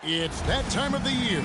It's that time of the year.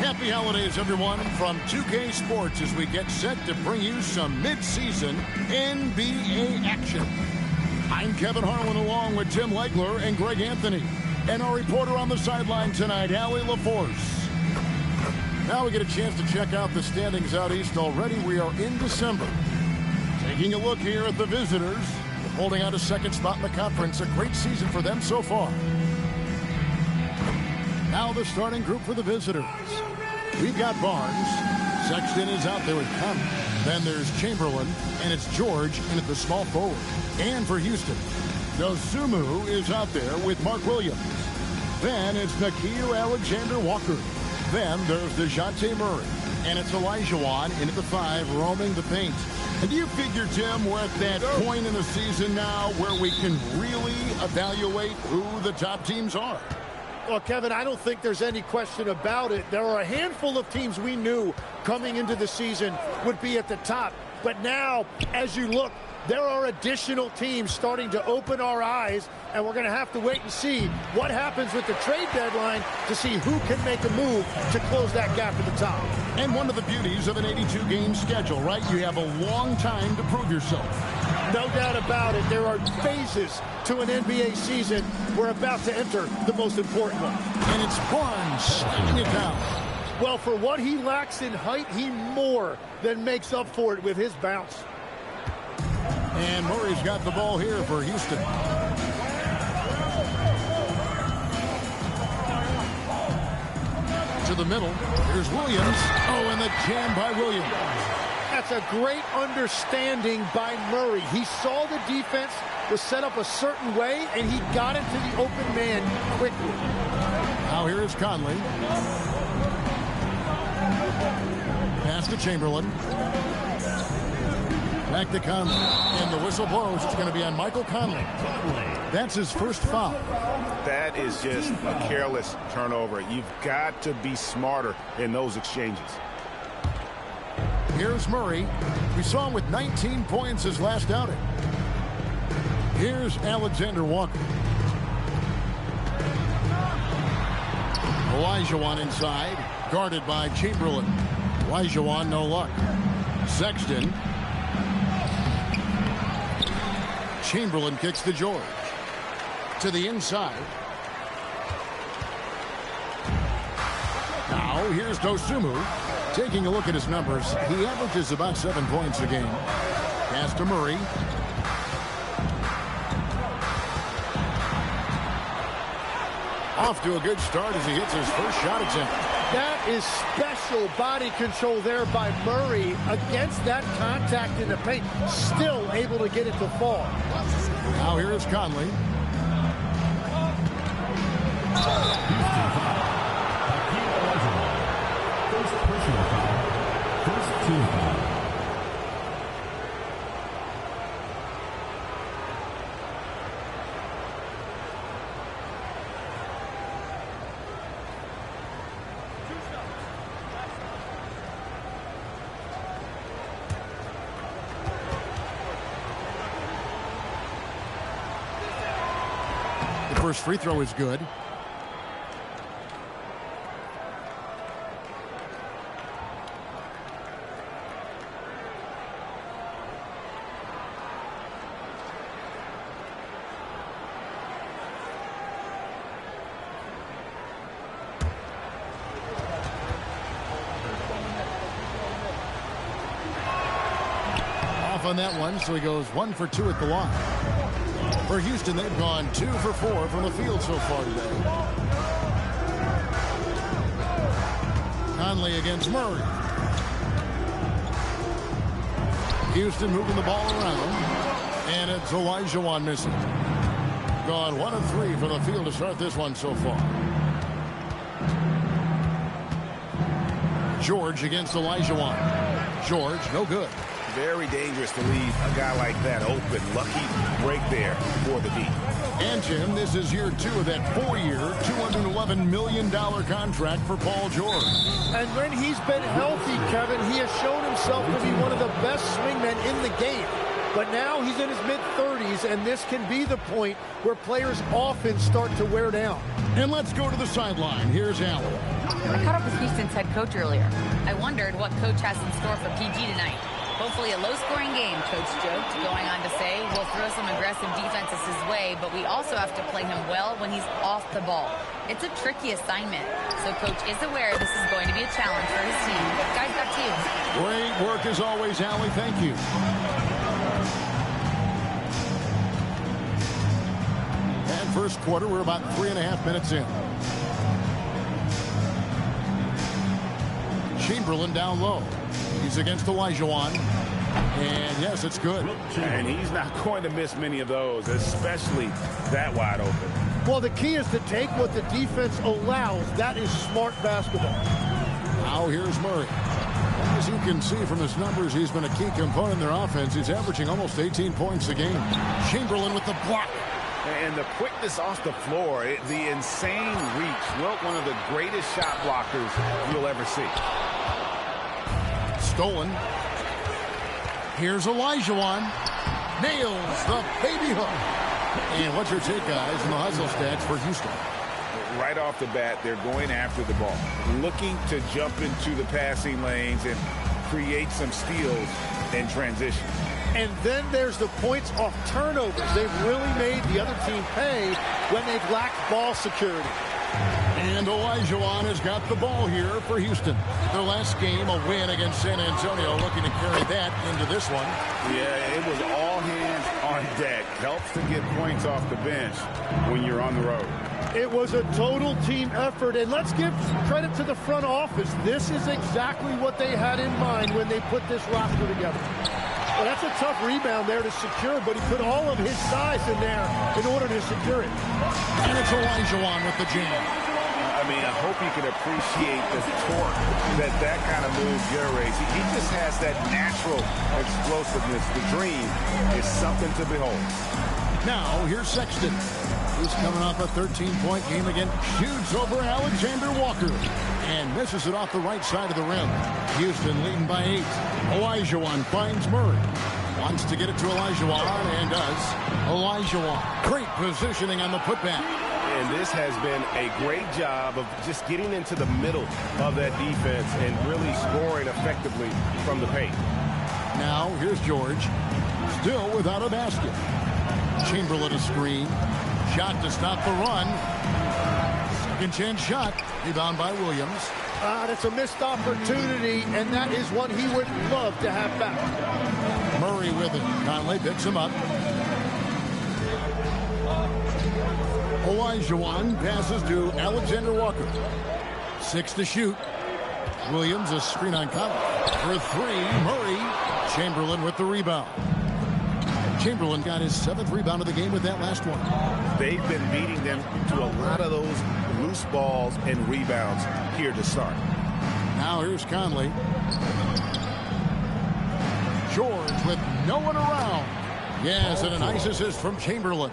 Happy holidays, everyone, from 2K Sports as we get set to bring you some mid-season NBA action. I'm Kevin Harlan along with Tim Legler and Greg Anthony. And our reporter on the sideline tonight, Allie LaForce. Now we get a chance to check out the standings out east already. We are in December. Taking a look here at the visitors. Holding out a second spot in the conference. A great season for them so far. Now the starting group for the visitors. We've got Barnes. Sexton is out there with Conley. Then there's Chamberlain, and it's George in at the small forward. And for Houston, Dosunmu is out there with Mark Williams. Then it's Nickeil Alexander-Walker. Then there's DeJounte Murray. And it's Olajuwon in at the 5, roaming the paint. And do you figure, Tim, we're at that point in the season now where we can really evaluate who the top teams are? Well, Kevin, I don't think there's any question about it. There are a handful of teams we knew coming into the season would be at the top. But now, as you look, there are additional teams starting to open our eyes, and we're going to have to wait and see what happens with the trade deadline to see who can make a move to close that gap at the top. And one of the beauties of an 82-game schedule, right? You have a long time to prove yourself. No doubt about it. There are phases to an NBA season. We're about to enter the most important one. And it's Barnes slamming it down. Well, for what he lacks in height, he more than makes up for it with his bounce. And Murray's got the ball here for Houston. To the middle. Here's Williams. Oh, and the jam by Williams. That's a great understanding by Murray. He saw the defense was set up a certain way, and he got it to the open man quickly. Now here is Conley. Pass to Chamberlain. Back to Conley. And the whistle blows. It's going to be on Michael Conley. That's his first foul. That is just a careless turnover. You've got to be smarter in those exchanges. Here's Murray. We saw him with 19 points his last outing. Here's Alexander-Walker. Olajuwon inside. Guarded by Chamberlain. Olajuwon, no luck. Sexton. Chamberlain kicks to George. To the inside. Now here's Dosunmu. Taking a look at his numbers, he averages about 7 points a game. Pass to Murray. Off to a good start as he hits his first shot attempt. That is special body control there by Murray against that contact in the paint. Still able to get it to fall. Now here is Conley. First free throw is good. Off on that one, so he goes 1 for 2 at the line. For Houston, they've gone 2 for 4 from the field so far today. Conley against Murray. Houston moving the ball around. And it's Olajuwon missing. Gone 1 of 3 from the field to start this one so far. George against Olajuwon. George, no good. Very dangerous to leave a guy like that open. Lucky break there for the D. And, Jim, this is year 2 of that 4-year, $211 million contract for Paul George. And when he's been healthy, Kevin, he has shown himself to be one of the best swingmen in the game. But now he's in his mid-30s. these, and this can be the point where players often start to wear down. And let's go to the sideline. Here's Allen. I caught up with Houston's head coach earlier. I wondered what coach has in store for PG tonight. Hopefully a low-scoring game, Coach joked, going on to say, we'll throw some aggressive defenses his way, but we also have to play him well when he's off the ball. It's a tricky assignment, so Coach is aware this is going to be a challenge for his team. Guys, back to you. Great work as always, Allie. Thank you. And first quarter, we're about 3.5 minutes in. Chamberlain down low. He's against Olajuwon. And yes, it's good. And he's not going to miss many of those, especially that wide open. Well, the key is to take what the defense allows. That is smart basketball. Now here's Murray. As you can see from his numbers, he's been a key component in their offense. He's averaging almost 18 points a game. Chamberlain with the block. And the quickness off the floor, the insane reach. Wilt, one of the greatest shot blockers you'll ever see. Stolen. Here's Olajuwon. Nails the baby hook. And what's your take, guys, in the hustle stats for Houston? Right off the bat, they're going after the ball, looking to jump into the passing lanes and create some steals in transition. And then there's the points off turnovers. They've really made the other team pay when they've lacked ball security. And Olajuwon has got the ball here for Houston. Their last game, a win against San Antonio, looking to carry that into this one. Yeah, it was all hands on deck. Helps to get points off the bench when you're on the road. It was a total team effort, and let's give credit to the front office. This is exactly what they had in mind when they put this roster together. Well, that's a tough rebound there to secure, but he put all of his size in there in order to secure it. And it's Olajuwon with the jam. I mean, I hope you can appreciate the torque that kind of move generates. He just has that natural explosiveness. The dream is something to behold. Now, here's Sexton. He's coming off a 13-point game again. Shoots over Alexander Walker. And misses it off the right side of the rim. Houston leading by 8. Olajuwon finds Murray. Wants to get it to Olajuwon, and does. Olajuwon. Great positioning on the putback. And this has been a great job of just getting into the middle of that defense and really scoring effectively from the paint. Now, here's George. Still without a basket. Chamberlain a screen. Shot to stop the run. Second chance shot. Rebound by Williams. That's a missed opportunity, and that is one he would love to have back. Murray with it. Conley picks him up. Olajuwon passes to Alexander Walker. 6 to shoot. Williams a screen on Conley. For 3, Murray. Chamberlain with the rebound. Chamberlain got his 7th rebound of the game with that last one. They've been beating them to a lot of those loose balls and rebounds here to start. Now here's Conley. George with no one around. Yes, and a nice assist from Chamberlain.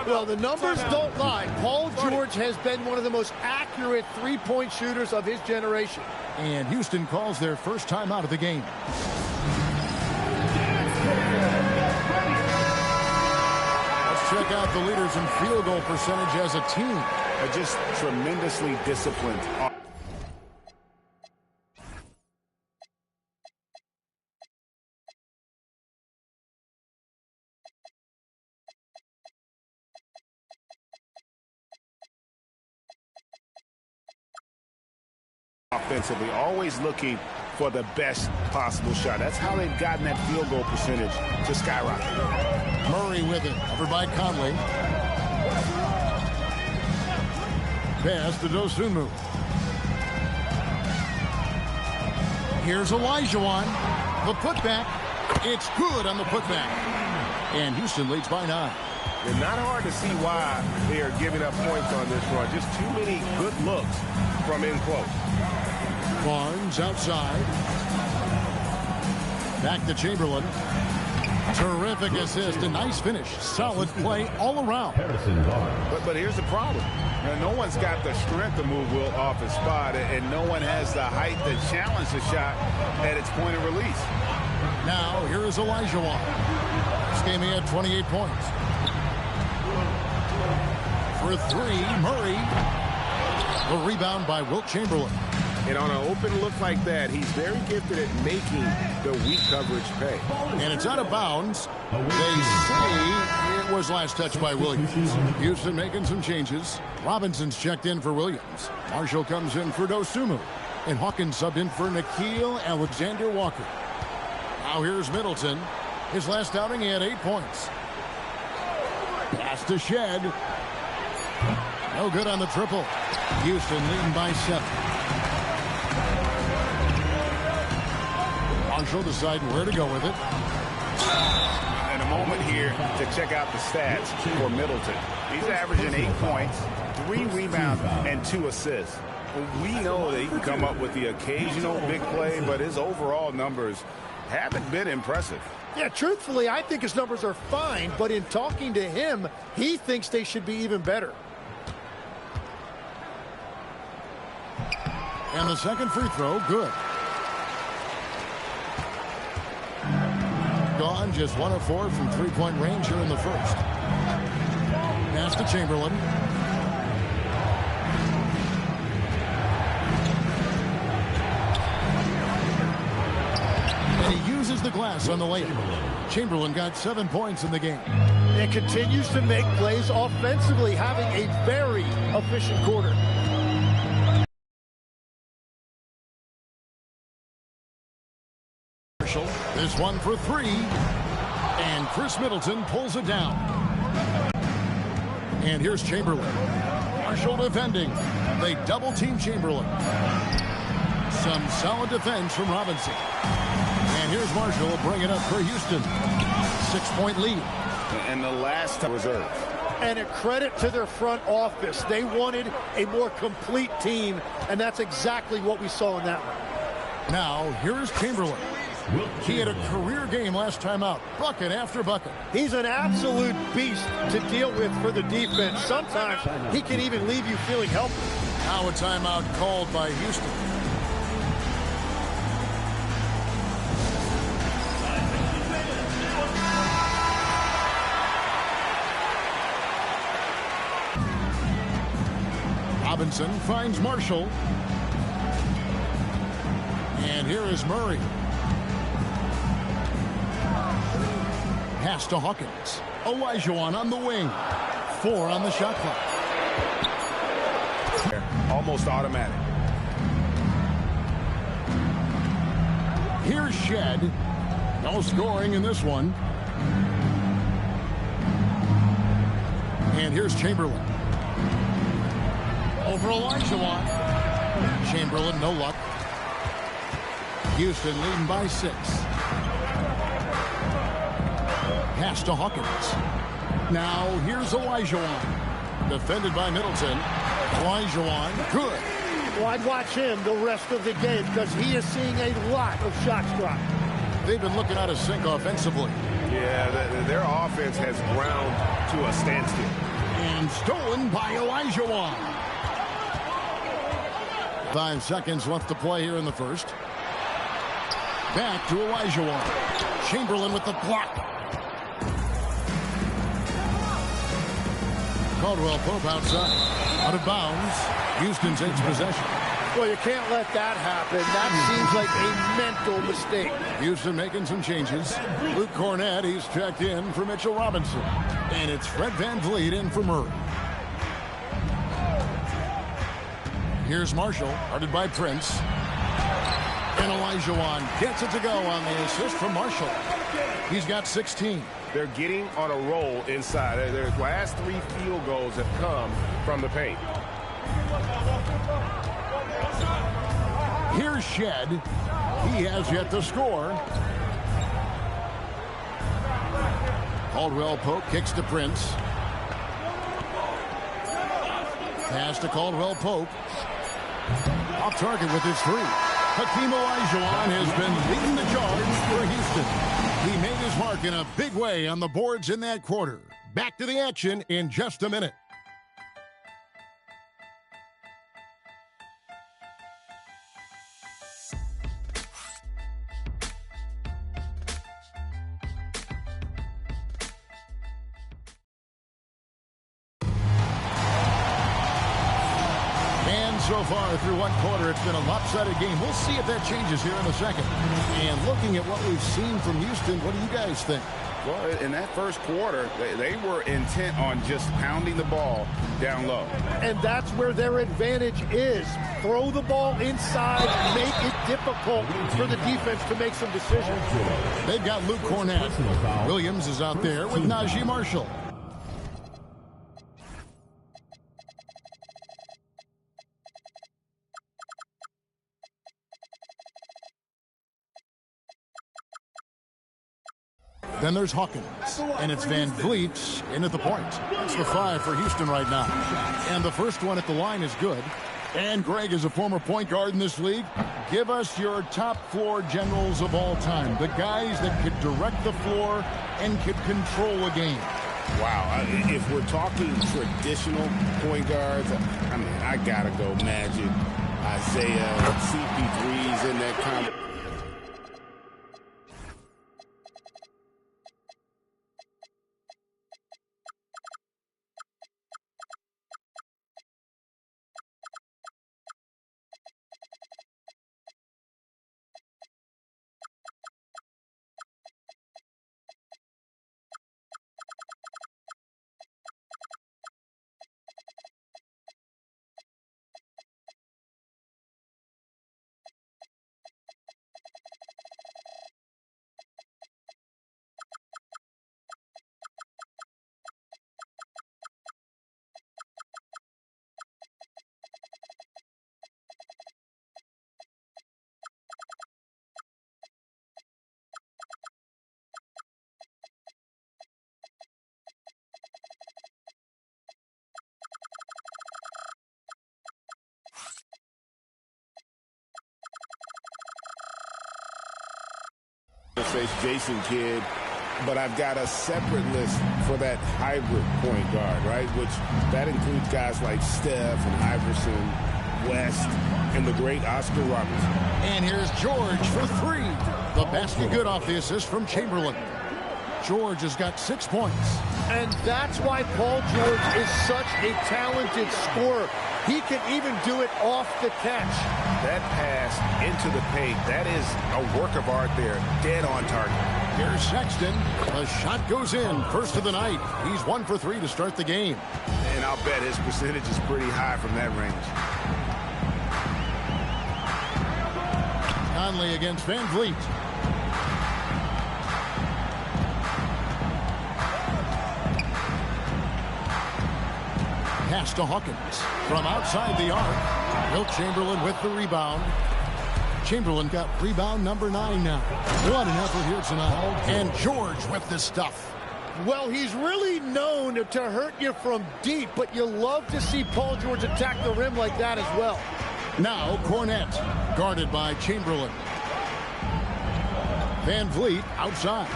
Well, the numbers don't lie. Paul George has been one of the most accurate three-point shooters of his generation. And Houston calls their first timeout of the game. Let's check out the leaders in field goal percentage as a team. They're just tremendously disciplined. Offensively, always looking for the best possible shot. That's how they've gotten that field goal percentage to skyrocket. Murray with it, covered by Conley. Pass to Dosunmu. Here's Olajuwon. The putback. It's good on the putback. And Houston leads by 9. It's not hard to see why they are giving up points on this run. Just too many good looks from in close. Barnes outside. Back to Chamberlain. Terrific assist. A nice finish. Solid play all around. But here's the problem. Now, no one's got the strength to move Wilt off his spot, and no one has the height to challenge the shot at its point of release. Now, here is Olajuwon. Last game he had 28 points. For three, Murray. The rebound by Wilt Chamberlain. And on an open look like that, he's very gifted at making the weak coverage pay. And it's out of bounds. They say it was last touched by Williams. Houston making some changes. Robinson's checked in for Williams. Marshall comes in for Dosunmu. And Hawkins subbed in for Nickeil Alexander-Walker. Now here's Middleton. His last outing, he had 8 points. Pass to Shed. No good on the triple. Houston leading by 7. Marshall deciding where to go with it. And a moment here to check out the stats for Middleton. He's averaging 8 points, 3 rebounds, and 2 assists. We know that he can come up with the occasional big play, but his overall numbers haven't been impressive. Yeah, truthfully, I think his numbers are fine, but in talking to him, he thinks they should be even better. And the second free throw, good. Gone, just 1 of 4 from three-point range here in the first. Pass to Chamberlain. And he uses the glass on the layup. Chamberlain got 7 points in the game. And continues to make plays offensively, having a very efficient quarter. This one for 3. And Chris Middleton pulls it down. And here's Chamberlain. Marshall defending. They double-team Chamberlain. Some solid defense from Robinson. And here's Marshall bring it up for Houston. 6-point lead. And the last reserve. And a credit to their front office. They wanted a more complete team, and that's exactly what we saw in that one. Now, here's Chamberlain. He had a career game last time out. Bucket after bucket. He's an absolute beast to deal with for the defense. Sometimes he can even leave you feeling helpless. Now a timeout called by Houston. Robinson finds Marshall. And here is Murray. Pass to Hawkins. Olajuwon on the wing. 4 on the shot clock. Almost automatic. Here's Shed. No scoring in this one. And here's Chamberlain. Over Olajuwon. Chamberlain, no luck. Houston leading by 6. Pass to Hawkins. Now here's Olajuwon. Defended by Middleton. Olajuwon, good. Well, I'd watch him the rest of the game because he is seeing a lot of shots drop. They've been looking out of sync offensively. Yeah, their offense has ground to a standstill. And stolen by Olajuwon. 5 seconds left to play here in the first. Back to Olajuwon. Chamberlain with the block. Caldwell Pope outside. Out of bounds. Houston takes possession. Well, you can't let that happen. That seems like a mental mistake. Houston making some changes. Luke Cornett, he's checked in for Mitchell Robinson. And it's Fred VanVleet in for Murray. Here's Marshall, guarded by Prince. And Olajuwon gets it to go on the assist from Marshall. He's got 16. They're getting on a roll inside. Their last 3 field goals have come from the paint. Here's Shed. He has yet to score. Caldwell Pope kicks to Prince. Pass to Caldwell Pope. Off target with his 3. Hakeem Olajuwon has been leading the charge for Houston. He made his mark in a big way on the boards in that quarter. Back to the action in just a minute. so far through one quarter, it's been a lopsided game. We'll see if that changes here in a second. And looking at what we've seen from Houston, what do you guys think? Well, in that first quarter, they were intent on just pounding the ball down low. And that's where their advantage is. Throw the ball inside, make it difficult for the defense to make some decisions. They've got Luke Cornett. Williams is out there with Najee Marshall. Then there's Hawkins, and it's Van Vliet in at the point. That's the 5 for Houston right now. And the first one at the line is good. And Greg is a former point guard in this league. Give us your top floor generals of all time, the guys that could direct the floor and could control a game. Wow, if we're talking traditional point guards, I mean, I gotta go Magic, Isaiah, CP3's in that comment. Says Jason Kidd, but I've got a separate list for that hybrid point guard, right? Which that includes guys like Steph and Iverson, West, and the great Oscar Robertson. And here's George for 3. The basket good off the assist from Chamberlain. George has got 6 points. And that's why Paul George is such a talented scorer. He can even do it off the catch. That pass into the paint, that is a work of art there. Dead on target. Here's Sexton. The shot goes in. First of the night. He's 1 for 3 to start the game. And I'll bet his percentage is pretty high from that range. Conley against Van Vliet. Pass to Hawkins from outside the arc. Wilt Chamberlain with the rebound. Chamberlain got rebound number 9 now. What an effort here tonight. And George with the stuff. Well, he's really known to hurt you from deep, but you love to see Paul George attack the rim like that as well. Now Cornett, guarded by Chamberlain. Van Vliet outside.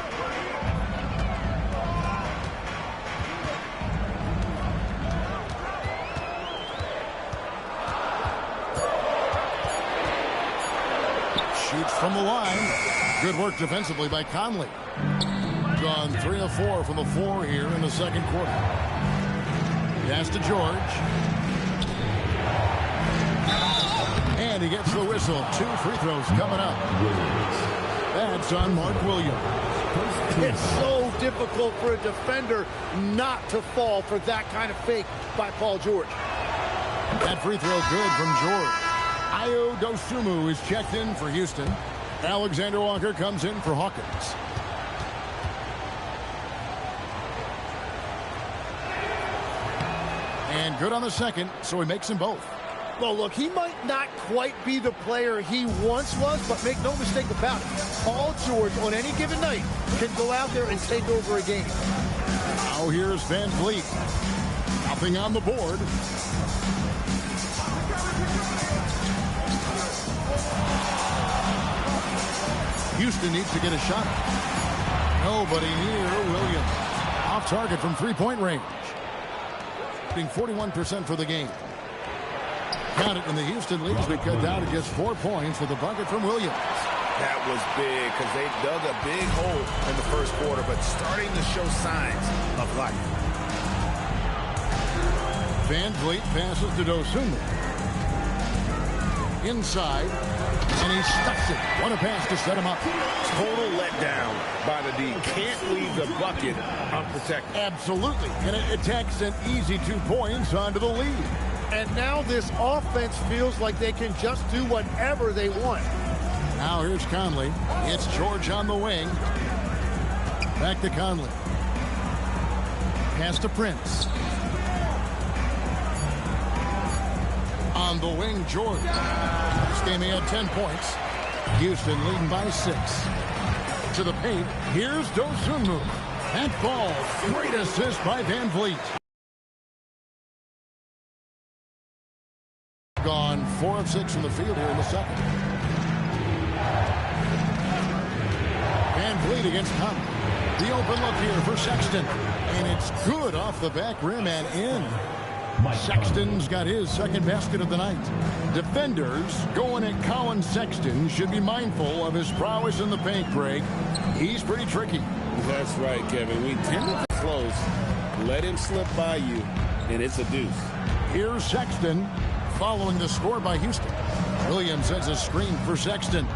Shoots from the line. Good work defensively by Conley. Gone 3 of 4 from the floor here in the second quarter. Pass to George. And he gets the whistle. 2 free throws coming up. That's on Mark Williams. It's so difficult for a defender not to fall for that kind of fake by Paul George. That free throw good from George. Ayo Dosunmu is checked in for Houston. Alexander Walker comes in for Hawkins. And good on the second, so he makes them both. Well, look, he might not quite be the player he once was, but make no mistake about it. Paul George, on any given night, can go out there and take over a game. Now here's Van Vliet. Nothing on the board. Houston needs to get a shot. Nobody near Williams. Off target from three-point range. 41% for the game. Count it in the Houston League. We cut down to just 4 points with a bucket from Williams. That was big because they dug a big hole in the first quarter, but starting to show signs of life. Van Vliet passes to Dosunmu. inside, and he stuffs it. What a pass to set him up. Total letdown by the D. Can't leave the bucket unprotected. Absolutely. And it takes an easy 2 points onto the lead. And now this offense feels like they can just do whatever they want. Now here's Conley. It's George on the wing. Back to Conley. Pass to Prince. On the wing, George. This game he had 10 points. Houston leading by 6. To the paint. Here's Dosunmu. That ball. Great assist by Van Vliet. Gone 4 of 6 from the field here in the second. Van Vliet against Conley. The open look here for Sexton. And it's good off the back rim and in. Sexton's got his second basket of the night. Defenders going at Colin Sexton should be mindful of his prowess in the paint, Greg. He's pretty tricky. That's right, Kevin. We tend to close. Let him slip by you, and it's a deuce. Here's Sexton following the score by Houston. Williams sets a screen for Sexton.